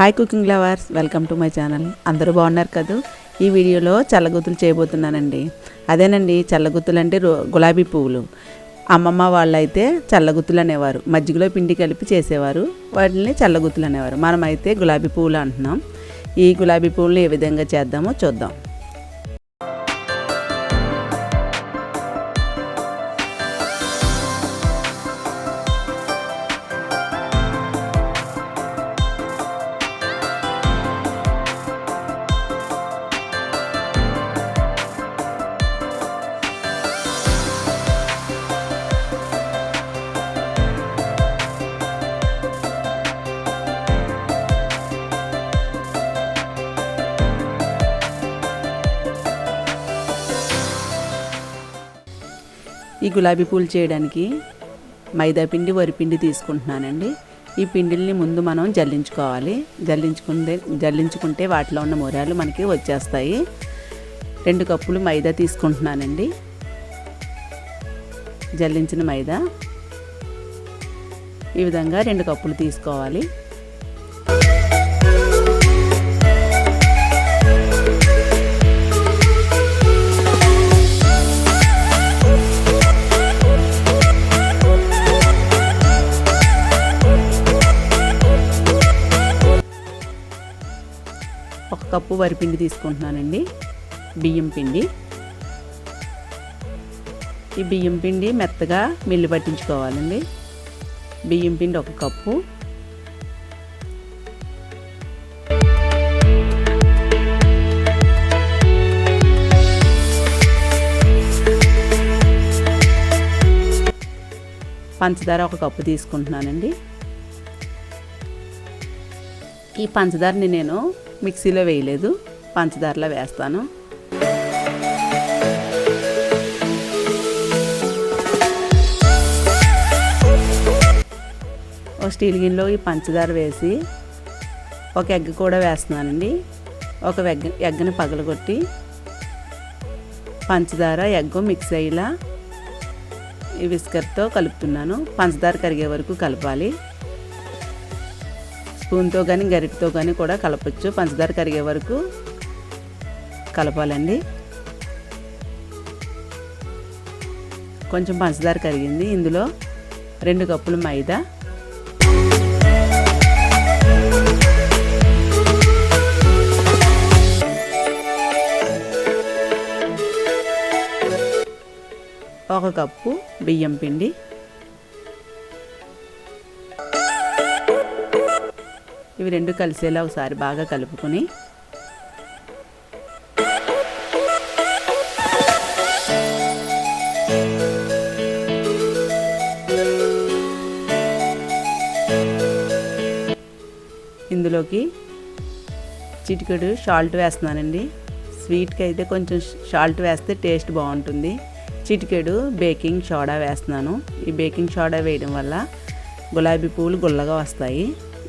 Hi cooking lovers, welcome to my channel. అందరూ బాగున్నారు కదా. ఈ వీడియోలో చల్లగుత్తులు చేయబోతున్నానండి. అదేనండి, చల్లగుత్తులు అంటే గులాబీ పువ్వులు. అమ్మమ్మ వాళ్ళైతే చల్లగుత్తులు అనేవారు. మజ్జిగలో పిండి కలిపి చేసేవారు, వాటిని చల్లగుత్తులు అనేవారు. మనమైతే గులాబీ పువ్వులు అంటున్నాం. ఈ గులాబీ పువ్వులు ఏ విధంగా చేద్దామో చూద్దాం. ఈ గులాబీ పూలు చేయడానికి మైదా పిండి, వరిపిండి తీసుకుంటున్నానండి. ఈ పిండిల్ని ముందు మనం జల్లించుకోవాలి. జల్లించుకుంటే వాటిలో ఉన్న మొరాలు మనకి వచ్చేస్తాయి. 2 కప్పులు మైదా తీసుకుంటున్నానండి. జల్లించిన మైదా ఈ విధంగా 2 కప్పులు తీసుకోవాలి. ఒక కప్పు వరిపిండి తీసుకుంటున్నానండి. బియ్యం పిండి. ఈ బియ్యం పిండి మెత్తగా మిల్లి పట్టించుకోవాలండి. బియ్యం పిండి 1 కప్పు. పంచదార 1 కప్పు తీసుకుంటున్నానండి. ఈ పంచదారని నేను మిక్సీలో వేయలేదు, పంచదారలో వేస్తాను. ఒక స్టీల్ గిన్నెలో ఈ పంచదార వేసి ఒక ఎగ్ కూడా వేస్తున్నానండి. ఒక ఎగ్ని పగలగొట్టి పంచదార ఎగ్ మిక్స్ అయ్యేలా ఈ విస్కర్తో కలుపుతున్నాను. పంచదార కరిగే వరకు కలపాలి. స్పూన్తో కానీ గరిటతో కానీ కూడా కలపచ్చు. పంచదార కరిగే వరకు కలపాలండి. కొంచెం పంచదార కరిగింది. ఇందులో 2 కప్పులు మైదా, ఒక కప్పు బియ్యం పిండి, ఇవి 2 కలిసేలా ఒకసారి బాగా కలుపుకొని ఇందులోకి చిటికెడు సాల్ట్ వేస్తున్నానండి. స్వీట్కి అయితే కొంచెం సాల్ట్ వేస్తే టేస్ట్ బాగుంటుంది. చిటికెడు బేకింగ్ సోడా వేస్తున్నాను. ఈ బేకింగ్ సోడా వేయడం వల్ల గులాబీ పువ్వులు గుల్లగా వస్తాయి.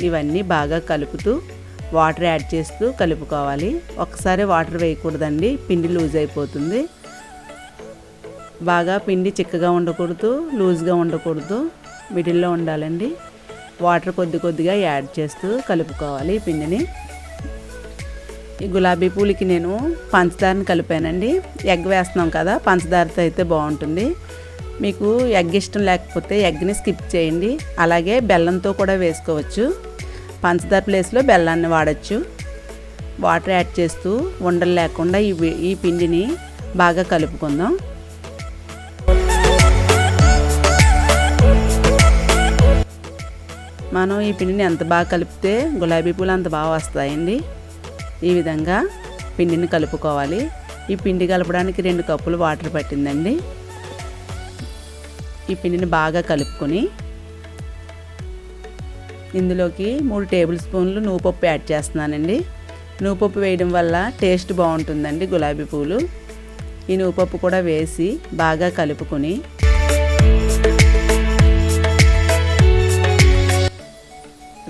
ఇవన్నీ బాగా కలుపుతూ వాటర్ యాడ్ చేస్తూ కలుపుకోవాలి. ఒకసారి వాటర్ వేయకూడదండి, పిండి లూజ్ అయిపోతుంది. బాగా పిండి చిక్కగా ఉండకూడదు, లూజ్గా ఉండకూడదు, మిడిల్లో ఉండాలండి. వాటర్ కొద్దిగా యాడ్ చేస్తూ కలుపుకోవాలి పిండిని. ఈ గులాబీ పూలకి నేను పంచదారని కలిపానండి. ఎగ్ వేస్తున్నాం కదా, పంచదారతో అయితే బాగుంటుంది. మీకు ఎగ్ ఇష్టం లేకపోతే ఎగ్ని స్కిప్ చేయండి. అలాగే బెల్లంతో కూడా వేసుకోవచ్చు. పంచదార ప్లేస్లో బెల్లాన్ని వాడచ్చు. వాటర్ యాడ్ చేస్తూ ఉండలు లేకుండా ఈ పిండిని బాగా కలుపుకుందాం. మనం ఈ పిండిని ఎంత బాగా కలిపితే గులాబీ పూలు అంత బాగా వస్తాయండి. ఈ విధంగా పిండిని కలుపుకోవాలి. ఈ పిండి కలపడానికి 2 కప్పులు వాటర్ పట్టిందండి. ఈ పిండిని బాగా కలుపుకొని ఇందులోకి 3 టేబుల్ స్పూన్లు నువ్వుపప్పు యాడ్ చేస్తున్నానండి. నువ్వుపప్పు వేయడం వల్ల టేస్ట్ బాగుంటుందండి గులాబీ పూలు. ఈ నువ్వుపప్పు కూడా వేసి బాగా కలుపుకొని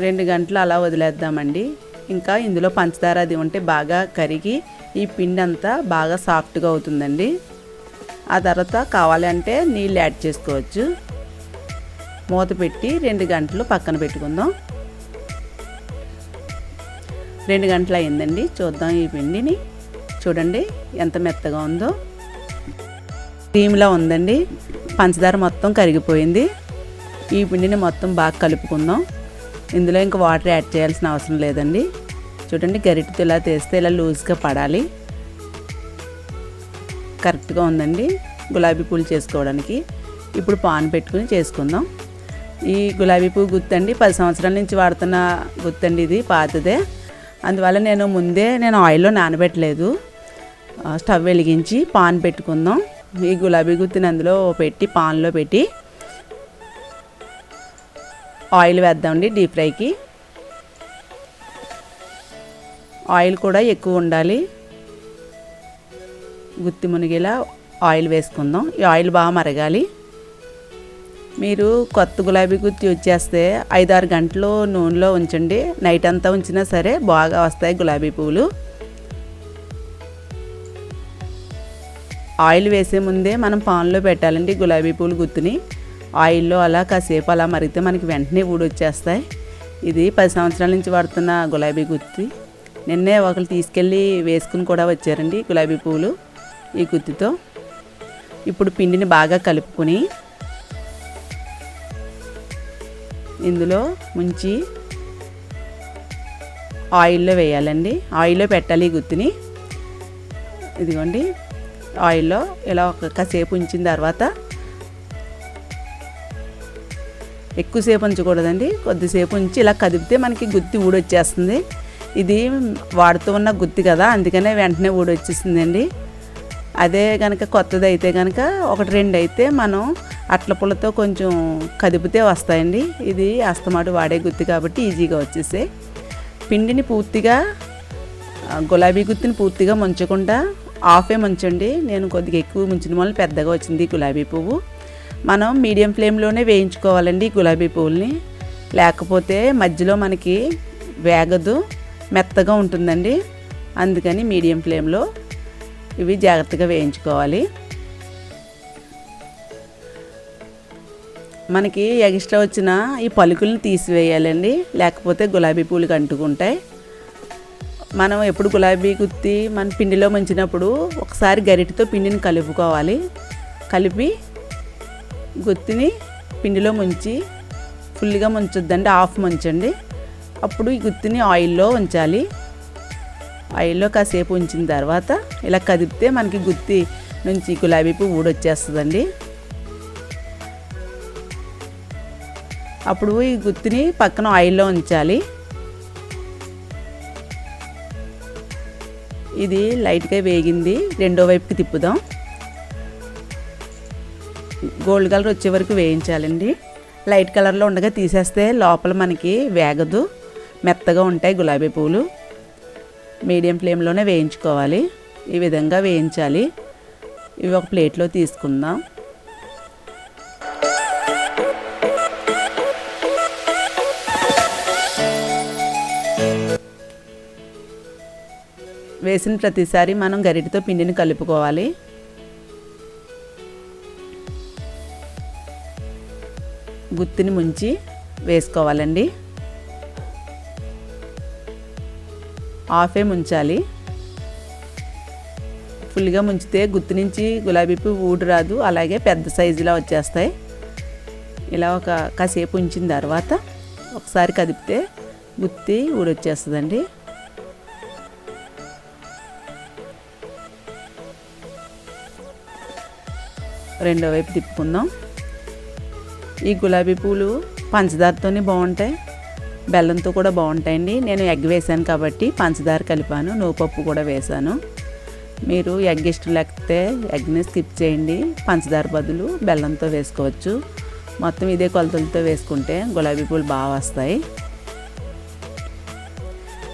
రెండు గంటలు అలా వదిలేద్దామండి. ఇంకా ఇందులో పంచదార అది ఉంటే బాగా కరిగి ఈ పిండి అంతా బాగా సాఫ్ట్గా అవుతుందండి. ఆ తర్వాత కావాలంటే నీళ్ళు యాడ్ చేసుకోవచ్చు. మూత పెట్టి 2 గంటలు పక్కన పెట్టుకుందాం. 2 గంటలు అయిందండి. చూద్దాం ఈ పిండిని. చూడండి ఎంత మెత్తగా ఉందో, క్రీమ్లా ఉందండి. పంచదార మొత్తం కరిగిపోయింది. ఈ పిండిని మొత్తం బాగా కలుపుకుందాం. ఇందులో ఇంకా వాటర్ యాడ్ చేయాల్సిన అవసరం లేదండి. చూడండి గరిటెతో ఇలా తీస్తే ఇలా లూజ్గా పడాలి. కరెక్ట్గా ఉందండి గులాబీ పూలు చేసుకోవడానికి. ఇప్పుడు పాన్ పెట్టుకుని చేసుకుందాం. ఈ గులాబీ పువ్వు గుత్తండి 10 సంవత్సరాల నుంచి వాడుతున్న గుత్తండి, ఇది పాతదే. అందువల్ల నేను ఆయిల్లో నానబెట్టలేదు. స్టవ్ వెలిగించి పాన్ పెట్టుకుందాం. ఈ గులాబీ గుత్తిని అందులో పెట్టి పాన్లో పెట్టి ఆయిల్ వేద్దామండి. డీప్ ఫ్రైకి ఆయిల్ కూడా ఎక్కువ ఉండాలి. గుత్తి మునిగేలా ఆయిల్ వేసుకుందాం. ఈ ఆయిల్ బాగా మరగాలి. మీరు కొత్త గులాబీ గుత్తి వచ్చేస్తే 5-6 గంటలు నూనెలో ఉంచండి. నైట్ అంతా ఉంచినా సరే బాగా వస్తాయి గులాబీ పువ్వులు. ఆయిల్ వేసే ముందే మనం పాన్లో పెట్టాలండి గులాబీ పువ్వులు గుత్తిని. ఆయిల్లో అలా కాసేపు అలా మరిగితే మనకి వెంటనే ఊడొచ్చేస్తాయి. ఇది 10 సంవత్సరాల నుంచి వాడుతున్న గులాబీ గుత్తి. నిన్నే ఒకరు తీసుకెళ్ళి వేసుకుని కూడా వచ్చారండి గులాబీ పువ్వులు ఈ గుత్తితో. ఇప్పుడు పిండిని బాగా కలుపుకొని ఇందులో ముంచి ఆయిల్లో వేయాలండి. ఆయిల్లో పెట్టాలి ఈ గుత్తిని. ఇదిగోండి ఆయిల్లో ఇలా కాసేపు ఉంచిన తర్వాత, ఎక్కువసేపు ఉంచకూడదండి, కొద్దిసేపు ఉంచి ఇలా కదిపితే మనకి గుత్తి ఊడొచ్చేస్తుంది. ఇది వాడుతూ ఉన్న గుత్తి కదా, అందుకనే వెంటనే ఊడొచ్చేసిందండి. అదే కనుక కొత్తది అయితే కనుక 1-2 అయితే మనం అట్ల పుల్లతో కొంచెం కదిపితే వస్తాయండి. ఇది అస్తమాటు వాడే గుత్తి కాబట్టి ఈజీగా వచ్చేసాయి. పిండిని పూర్తిగా గులాబీ గుత్తిని పూర్తిగా ముంచకుండా హాఫే ముంచండి. నేను కొద్దిగా ఎక్కువ ముంచిన వల్ల పెద్దగా వచ్చింది గులాబీ పువ్వు. మనం మీడియం ఫ్లేమ్లోనే వేయించుకోవాలండి గులాబీ పువ్వుల్ని, లేకపోతే మధ్యలో మనకి వేగదు, మెత్తగా ఉంటుందండి. అందుకని మీడియం ఫ్లేమ్లో ఇవి జాగ్రత్తగా వేయించుకోవాలి. మనకి ఎక్స్ట్రా వచ్చిన ఈ పలుకులను తీసివేయాలండి, లేకపోతే గులాబీ పూలు అంటుకుంటాయి. మనం ఎప్పుడు గులాబీ గుత్తి మన పిండిలో ముంచినప్పుడు ఒకసారి గరిటెతో పిండిని కలుపుకోవాలి. కలిపి గుత్తిని పిండిలో ముంచి, ఫుల్గా ముంచొద్దండి, హాఫ్ ముంచండి. అప్పుడు ఈ గుత్తిని ఆయిల్లో ఉంచాలి. ఆయిల్లో కాసేపు ఉంచిన తర్వాత ఇలా కదిపితే మనకి గుత్తి నుంచి గులాబీ పువ్వు ఊడొచ్చేస్తుందండి. అప్పుడు ఈ గుత్తిని పక్కన ఆయిల్లో ఉంచాలి. ఇది లైట్గా వేగింది, రెండో వైపుకి తిప్పుదాం. గోల్డ్ కలర్ వచ్చే వరకు వేయించాలండి. లైట్ కలర్లో ఉండగా తీసేస్తే లోపల మనకి వేగదు, మెత్తగా ఉంటాయి గులాబీ పువ్వులు. మీడియం ఫ్లేమ్లోనే వేయించుకోవాలి. ఈ విధంగా వేయించాలి. ఇవి ఒక ప్లేట్లో తీసుకుందాం. వేసిన ప్రతిసారి మనం గరిటెతో పిండిని కలుపుకోవాలి. గుత్తిని ముంచి వేసుకోవాలండి. హాఫే ముంచాలి. ఫుల్గా ముంచితే గుత్తి నుంచి గులాబీ పువ్వు ఊడి రాదు, అలాగే పెద్ద సైజులా వచ్చేస్తాయి. ఇలా కాసేపు ఉంచిన తర్వాత ఒకసారి కదిపితే గుత్తి ఊడొచ్చేస్తుందండి. రెండో వైపు తిప్పుకుందాం. ఈ గులాబీ పూలు పంచదారతోనే బాగుంటాయి, బెల్లంతో కూడా బాగుంటాయండి. నేను ఎగ్ వేసాను కాబట్టి పంచదార కలిపాను, నువ్వుపప్పు కూడా వేసాను. మీరు ఎగ్ ఇష్టం లేకపోతే ఎగ్ని స్కిప్ చేయండి, పంచదార బదులు బెల్లంతో వేసుకోవచ్చు. మొత్తం ఇదే కొలతలతో వేసుకుంటే గులాబీ పూలు బాగా వస్తాయి.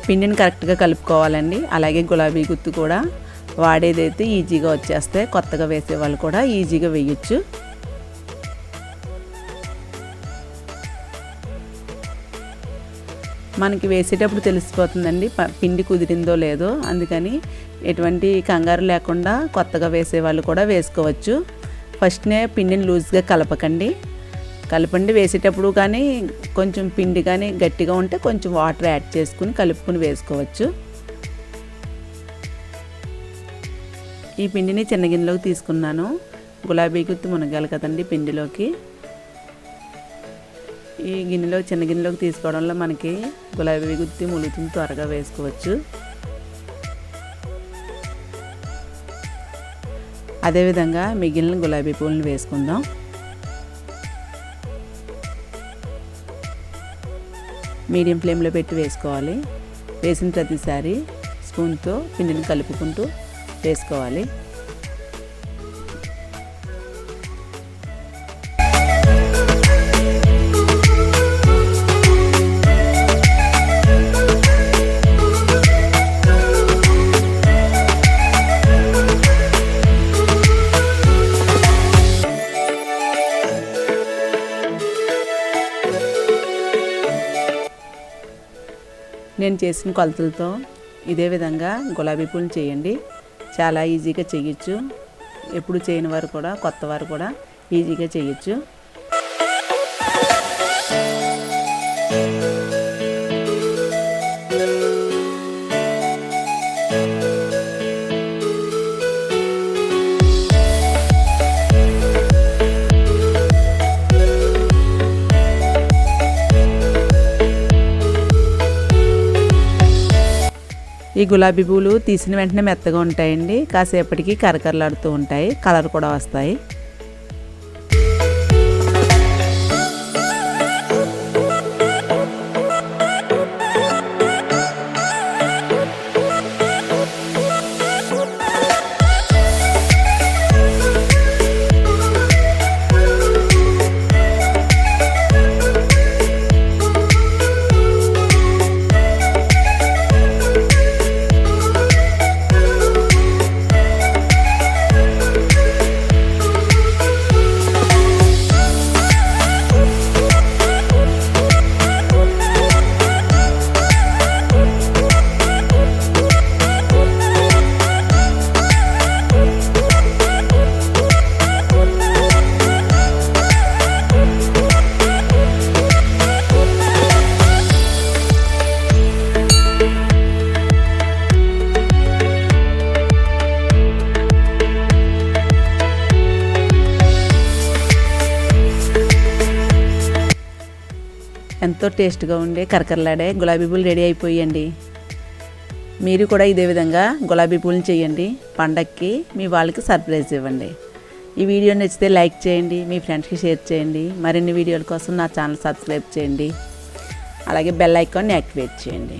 పిండిని కరెక్ట్గా కలుపుకోవాలండి. అలాగే గులాబీ గుత్తు కూడా వాడేదైతే ఈజీగా వచ్చేస్తే, కొత్తగా వేసే వాళ్ళు కూడా ఈజీగా వేయచ్చు. మనకి వేసేటప్పుడు తెలిసిపోతుందండి పిండి కుదిరిందో లేదో. అందుకని ఎటువంటి కంగారు లేకుండా కొత్తగా వేసే వాళ్ళు కూడా వేసుకోవచ్చు. ఫస్ట్నే పిండిని లూజ్గా కలపకండి, కలపండి. వేసేటప్పుడు కానీ కొంచెం పిండి కానీ గట్టిగా ఉంటే కొంచెం వాటర్ యాడ్ చేసుకుని కలుపుకుని వేసుకోవచ్చు. ఈ పిండిని చిన్న గిన్నెలోకి తీసుకున్నాను. గులాబీ గుత్తి మునగాలి కదండి పిండిలోకి. ఈ చిన్న గిన్నెలోకి తీసుకోవడంలో మనకి గులాబీ గుత్తి ములుగుతుంది, త్వరగా వేసుకోవచ్చు. అదేవిధంగా మిగిలిన గులాబీ పూలను వేసుకుందాం. మీడియం ఫ్లేమ్లో పెట్టి వేసుకోవాలి. వేసిన ప్రతిసారి స్పూన్తో పిండిని కలుపుకుంటూ వేసుకోవాలి. నేను చేసిన కొలతలతో ఇదే విధంగా గులాబీ పూలను చేయండి. చాలా ఈజీగా చేయొచ్చు. ఎప్పుడు చేయని వారు కూడా, కొత్త వారు కూడా ఈజీగా చేయొచ్చు. ఈ గులాబీ పూలు తీసిన వెంటనే మెత్తగా ఉంటాయండి. కాసేపటికి కరకరలాడుతూ ఉంటాయి, కలర్ కూడా వస్తాయి. ఎంతో టేస్ట్గా ఉండే కరకరలాడే గులాబీ పూలు రెడీ అయిపోయండి. మీరు కూడా ఇదే విధంగా గులాబీ పూలను చేయండి. పండక్కి మీ వాళ్ళకి సర్ప్రైజ్ ఇవ్వండి. ఈ వీడియో నచ్చితే లైక్ చేయండి, మీ ఫ్రెండ్స్కి షేర్ చేయండి. మరిన్ని వీడియోల కోసం నా ఛానల్ సబ్స్క్రైబ్ చేయండి. అలాగే బెల్ ఐకాన్ని యాక్టివేట్ చేయండి.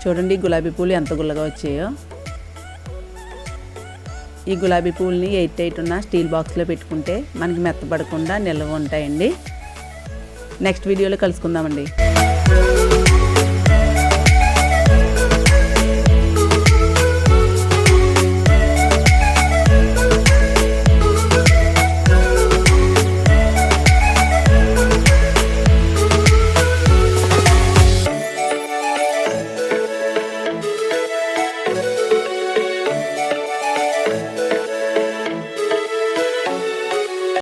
చూడండి గులాబీ పూలు ఎంత గుల్లగా వచ్చాయో. ఈ గులాబీ పూలని ఎయిట్ ఉన్న స్టీల్ బాక్స్లో పెట్టుకుంటే మనకి మెత్తపడకుండా నిల్వ ఉంటాయండి. నెక్స్ట్ వీడియోలో కలుసుకుందామండి.